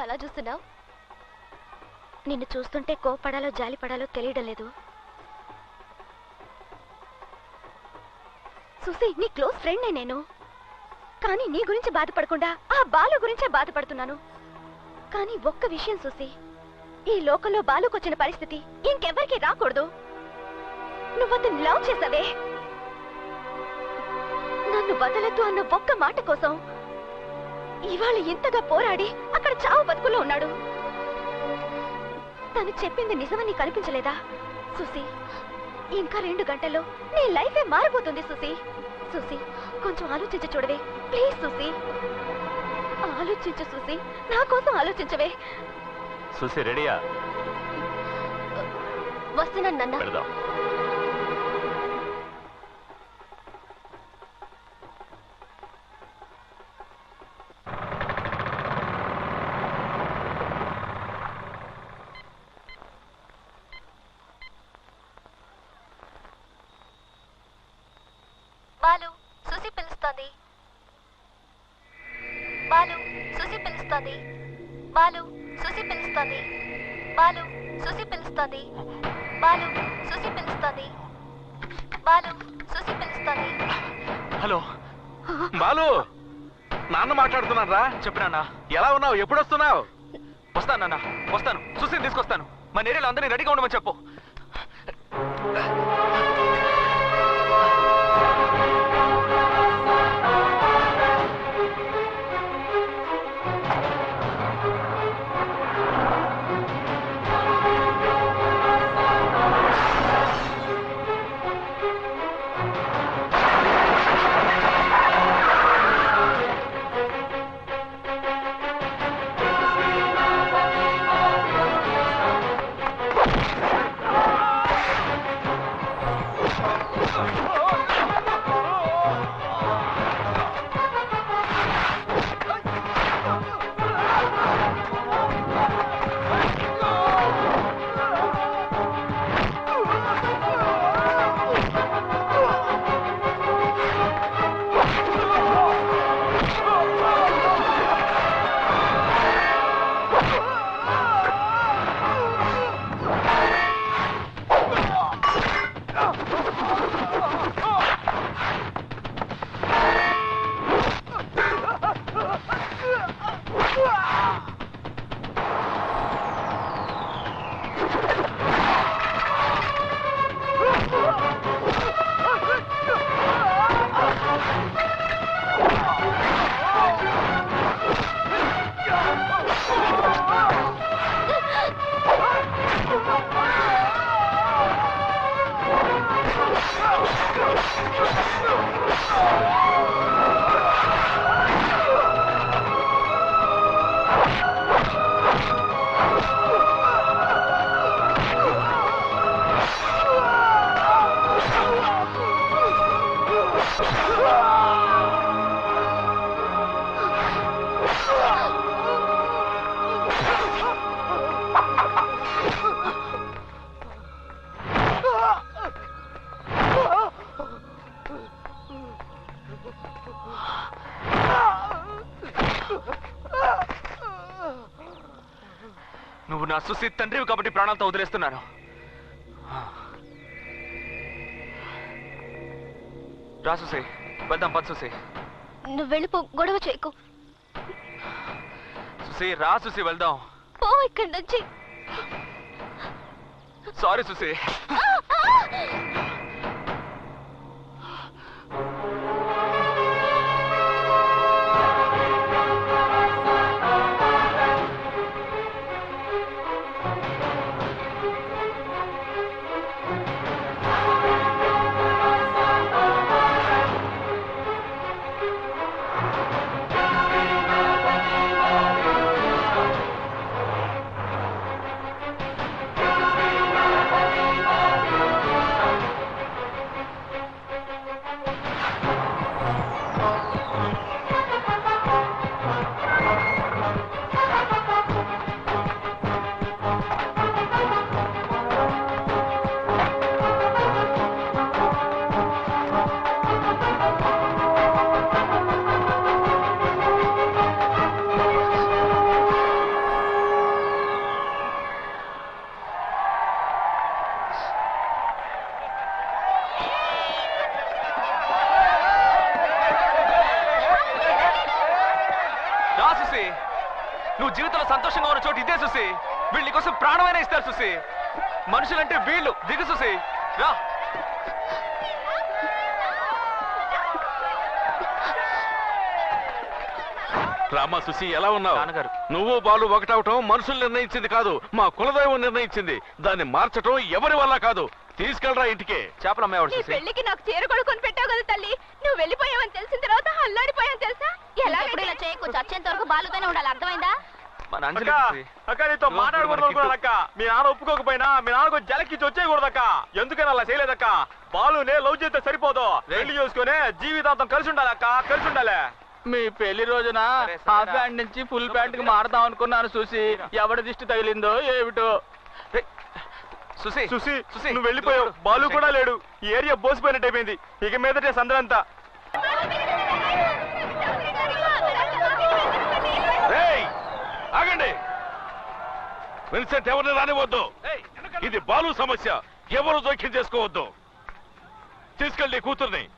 అలా చూస్తున్నావు? నిన్ను చూస్తుంటే కోపడాలో జాలిపడాలో తెలియడం లేదు. సుసి, నీ క్లోజ్ ఫ్రెండ్నే నేను. కానీ నీ గురించి బాధపడకుండా ఆ బాలు గురించే బాధపడుతున్నాను. కానీ ఒక్క విషయం సుసి, ఈ లోకంలో బాలుకొచ్చిన పరిస్థితి ఇంకెవ్వరికి రాకూడదు. నువ్వు అతన్ని లవ్ చేసావే, నన్ను వదలద్దు అన్న ఒక్క మాట కోసం ఇవాళ ఇంతగా పోరాడి అక్కడ చావు బతుకుల్లో ఉన్నాడు. తను చెప్పింది నిజమని కనిపించలేదా సుసి? ఇంకా 2 గంటల్లో నీ లైఫే మారిపోతుంది సుసి. సుసి, కొంచెం ఆలోచించి చూడవే ప్లీజ్. సుసి, ఆలోచించు సుసి, నా కోసం ఆలోచించవే. సుసి రెడీయా? వస్తున్నాను నాన్న. బాలు, సుసి పిలుస్తోంది. బాలు, సుసి పిలుస్తోంది. బాలు, సుసి పిలుస్తోంది. బాలు, సుసి పిలుస్తోంది. బాలు, సుసి పిలుస్తోంది. బాలు, సుసి పిలుస్తోంది. హలో బాలు, నాన్న మాట్లాడుతున్నాను రా. చెప్పు నాన్న, ఎలా ఉన్నావు? ఎప్పుడు వస్తున్నావు? వస్తాను నాన్న, వస్తాను. సుసిని తీసుకొస్తాను. మన ఏరియాలో అందరినీ రెడీగా ఉండమని చెప్పు. నువ్వు నా సుసి తండ్రివి కాబట్టి ప్రాణాలతో వదిలేస్తున్నాను. రా సుసి, వెళ్దాం. పద సుసి. నువ్వు వెళ్ళిపో, గొడవ చేయకు. సుసి రా సుసి, వెళ్దాం. పో ఇక్కడి నుంచి. సారీ సుసి. సుసి నువ్వు జీవితంలో సంతోషంగా ఉన్న చోటు ఇదే సుసి వీళ్ళ కోసం ప్రాణమైనా ఇస్తారు సుసి మనుషులంటే వీళ్ళు దిగు సుసి రా రామా సుసి ఎలా ఉన్నావు? నాన్నగారు. నువ్వు బాలు ఒకటవటం మనుషులు నిర్ణయించింది కాదు, మా కులదైవం నిర్ణయించింది. దాన్ని మార్చటం ఎవరి వల్ల కాదు. తీసుకెళ్ళరా ఇంటికి. చేపలు అమ్మేవాడు నీ సుసి పెళ్లికి నాకు చీర కొనుక్కొని పెట్టావు కదా తల్లి. నువ్వు వెళ్ళిపోయావని తెలిసిన తర్వాత అల్లాడిపోయాను తెలుసా? ఎలా ఇలా చేయకు, చచ్చేంత వరకు బాలుతోనే ఉండాలి, అర్థమైందా? మన అంజలి సుసి. అక్క నీతో మాట్లాడకూడదు అనుకున్నానక్క. మీ నాన్న ఒప్పుకోకపోయినా మీ నాన్నకు జలకిచ్చి వచ్చేయకూడదక్క. ఎందుకని అలా చేయలేదక్క. బాలునే లవ్ చేస్తే సరిపోదు, పెళ్లి చేసుకుని జీవితాంతం కలిసి ఉండాలక్క, కలిసి ఉండాలి. మీ పెళ్లి రోజున హాఫ్ ప్యాంట్ నుంచి ఫుల్ ప్యాంట్ కి మారదాం అనుకున్నాను చూసి ఎవరి దిష్టి తగిలిందో ఏమిటో. సుసి చూసి సుసి నువ్వు వెళ్ళిపోయావు, బాలు కూడా లేడు. ఈ ఏరియా బోసిపోయినట్టు అయిపోయింది. ఇక మీదటే సందరంతా. రేయ్, ఆగండి. విన్సెంట్ ఎవరిని రానివద్దు. ఇది బాలు సమస్య, ఎవరు జోక్యం చేసుకోవద్దు. తీసుకెళ్ళి కూతుర్ని.